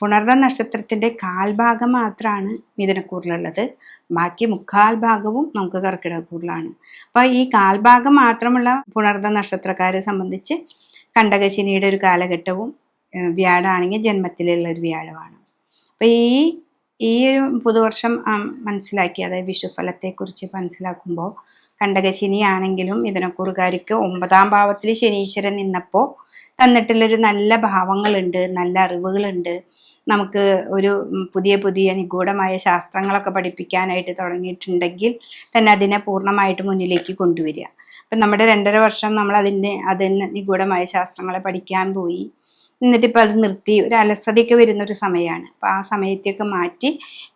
പുണർദം നക്ഷത്രത്തിൻ്റെ കാൽഭാഗം മാത്രമാണ് മിഥുനക്കൂറിലുള്ളത്. ബാക്കി മുക്കാൽ ഭാഗവും നമുക്ക് കർക്കിടകക്കൂറിലാണ്. അപ്പോൾ ഈ കാൽഭാഗം മാത്രമുള്ള പുണർദം നക്ഷത്രക്കാരെ സംബന്ധിച്ച് കണ്ടകശനിയുടെ ഒരു കാലഘട്ടവും വ്യാഴമാണെങ്കിൽ ജന്മത്തിലുള്ള ഒരു വ്യാഴമാണ്. അപ്പോൾ ഈ ഒരു പുതുവർഷം മനസ്സിലാക്കി, അതായത് വിഷുഫലത്തെക്കുറിച്ച് മനസ്സിലാക്കുമ്പോൾ കണ്ടകശനി ആണെങ്കിലും മിഥുനക്കൂറുകാർക്ക് 9ാം ഭാവത്തിൽ ശനീശ്വരൻ നിന്നപ്പോൾ തന്നിട്ടുള്ളൊരു നല്ല ഭാവങ്ങളുണ്ട്, നല്ല അറിവുകളുണ്ട്. നമുക്ക് ഒരു പുതിയ നിഗൂഢമായ ശാസ്ത്രങ്ങളൊക്കെ പഠിപ്പിക്കാനായിട്ട് തുടങ്ങിയിട്ടുണ്ടെങ്കിൽ തന്നെ അതിനെ പൂർണ്ണമായിട്ട് മുന്നിലേക്ക് കൊണ്ടുവരിക. അപ്പം നമ്മുടെ 2.5 വർഷം നമ്മൾ അതിന് നിഗൂഢമായ ശാസ്ത്രങ്ങളെ പഠിക്കാൻ പോയി, എന്നിട്ടിപ്പോൾ അത് നിർത്തി ഒരു അലസതയൊക്കെ വരുന്നൊരു സമയമാണ്. അപ്പോൾ ആ സമയത്തെയൊക്കെ മാറ്റി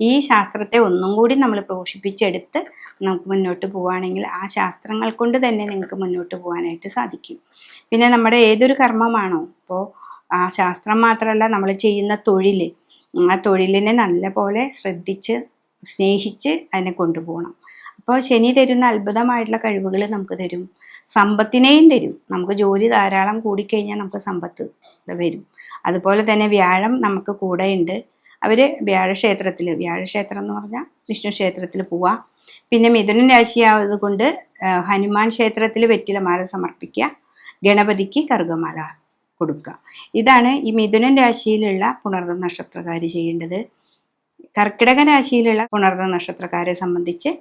ഈ ശാസ്ത്രത്തെ ഒന്നും കൂടി നമ്മൾ പോഷിപ്പിച്ചെടുത്ത് നമുക്ക് മുന്നോട്ട് പോവുകയാണെങ്കിൽ ആ ശാസ്ത്രങ്ങൾ കൊണ്ട് തന്നെ നിങ്ങൾക്ക് മുന്നോട്ട് പോകാനായിട്ട് സാധിക്കും. പിന്നെ നമ്മുടെ ഏതൊരു കർമ്മമാണോ, ഇപ്പോൾ ആ ശാസ്ത്രം മാത്രമല്ല നമ്മൾ ചെയ്യുന്ന തൊഴിൽ, ആ തൊഴിലിനെ നല്ല പോലെ ശ്രദ്ധിച്ച് സ്നേഹിച്ച് അതിനെ കൊണ്ടുപോകണം. അപ്പോൾ ശനി തരുന്ന അത്ഭുതമായിട്ടുള്ള കഴിവുകൾ നമുക്ക് തരും, സമ്പത്തിനെയും തരും. നമുക്ക് ജോലി ധാരാളം കൂടിക്കഴിഞ്ഞാൽ നമുക്ക് സമ്പത്ത് വരും. അതുപോലെ തന്നെ വ്യാഴം നമുക്ക് കൂടെയുണ്ട്. അവർ വ്യാഴക്ഷേത്രം എന്ന് പറഞ്ഞാൽ വിഷ്ണു ക്ഷേത്രത്തിൽ പോവുക. പിന്നെ മിഥുനൻ രാശിയായത് കൊണ്ട് ഹനുമാൻ ക്ഷേത്രത്തിൽ വെറ്റിലമാല സമർപ്പിക്കുക, ഗണപതിക്ക് കറുകമാല കൊടുക്കുക. ഇതാണ് ഈ മിഥുനൻ രാശിയിലുള്ള പുണർദം നക്ഷത്രക്കാർ ചെയ്യേണ്ടത്. കർക്കിടക രാശിയിലുള്ള പുണർദം നക്ഷത്രക്കാരെ സംബന്ധിച്ച്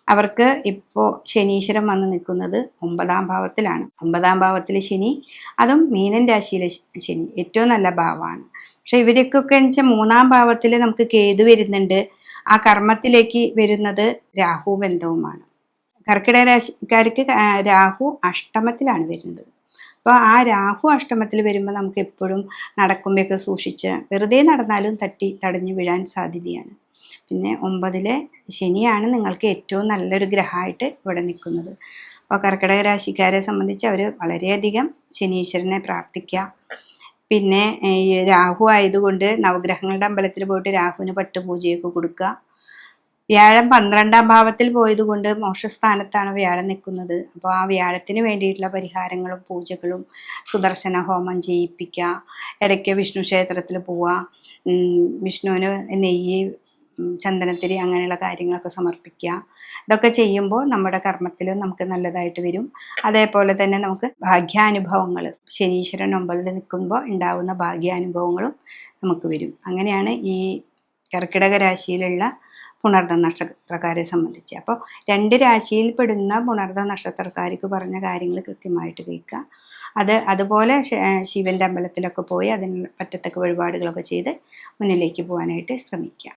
അവർക്ക് ഇപ്പോൾ ശനീശ്വരൻ വന്ന് നിൽക്കുന്നത് 9ാം ഭാവത്തിലാണ്. 9ാം ഭാവത്തിൽ ശനി, അതും മീനൻ രാശിയിലെ ശനി ഏറ്റവും നല്ല ഭാവമാണ്. പക്ഷെ ഇവരൊക്കെ വെച്ചാൽ 3ാം ഭാവത്തിൽ നമുക്ക് കേതു വരുന്നുണ്ട്. ആ കർമ്മത്തിലേക്ക് വരുന്നത് രാഹു ബന്ധവുമാണ്. കർക്കിടക രാശിക്കാർക്ക് രാഹു അഷ്ടമത്തിലാണ് വരുന്നത്. അപ്പോൾ ആ രാഹു അഷ്ടമത്തിൽ വരുമ്പോൾ നമുക്ക് എപ്പോഴും നടക്കുമ്പോഴൊക്കെ സൂക്ഷിച്ച്, വെറുതെ നടന്നാലും തടഞ്ഞു വീഴാൻ സാധ്യതയാണ്. പിന്നെ 9ലെ ശനിയാണ് നിങ്ങൾക്ക് ഏറ്റവും നല്ലൊരു ഗ്രഹമായിട്ട് ഇവിടെ നിൽക്കുന്നത്. അപ്പോൾ കർക്കിടക രാശിക്കാരെ സംബന്ധിച്ച് അവർ വളരെയധികം ശനീശ്വരനെ പ്രാർത്ഥിക്കുക. പിന്നെ ഈ രാഹു ആയതുകൊണ്ട് നവഗ്രഹങ്ങളുടെ അമ്പലത്തിൽ പോയിട്ട് രാഹുവിന് പട്ടുപൂജയൊക്കെ കൊടുക്കുക. വ്യാഴം 12ാം ഭാവത്തിൽ പോയതുകൊണ്ട് മോക്ഷസ്ഥാനത്താണ് വ്യാഴം നിൽക്കുന്നത്. അപ്പോൾ ആ വ്യാഴത്തിന് വേണ്ടിയിട്ടുള്ള പരിഹാരങ്ങളും പൂജകളും സുദർശന ഹോമം ചെയ്യിപ്പിക്കുക, ഇടയ്ക്ക് വിഷ്ണു ക്ഷേത്രത്തിൽ പോവുക, വിഷ്ണുവിന് നെയ്യ്, ചന്ദനത്തിരി അങ്ങനെയുള്ള കാര്യങ്ങളൊക്കെ സമർപ്പിക്കുക. ഇതൊക്കെ ചെയ്യുമ്പോൾ നമ്മുടെ കർമ്മത്തിൽ നമുക്ക് നല്ലതായിട്ട് വരും. അതേപോലെ തന്നെ നമുക്ക് ഭാഗ്യാനുഭവങ്ങൾ, ശനീശ്വരൻ 9ൽ നിൽക്കുമ്പോൾ ഉണ്ടാകുന്ന ഭാഗ്യാനുഭവങ്ങളും നമുക്ക് വരും. അങ്ങനെയാണ് ഈ കർക്കിടക രാശിയിലുള്ള പുണർദം നക്ഷത്രക്കാരെ സംബന്ധിച്ച്. അപ്പോൾ 2 രാശിയിൽ പെടുന്ന പുണർദം നക്ഷത്രക്കാർക്ക് പറഞ്ഞ കാര്യങ്ങൾ കൃത്യമായിട്ട് കേൾക്കുക. അതുപോലെ ശിവൻ്റെ അമ്പലത്തിലൊക്കെ പോയി അതിന് പറ്റത്തക്ക വഴിപാടുകളൊക്കെ ചെയ്ത് മുന്നിലേക്ക് പോകാനായിട്ട് ശ്രമിക്കുക.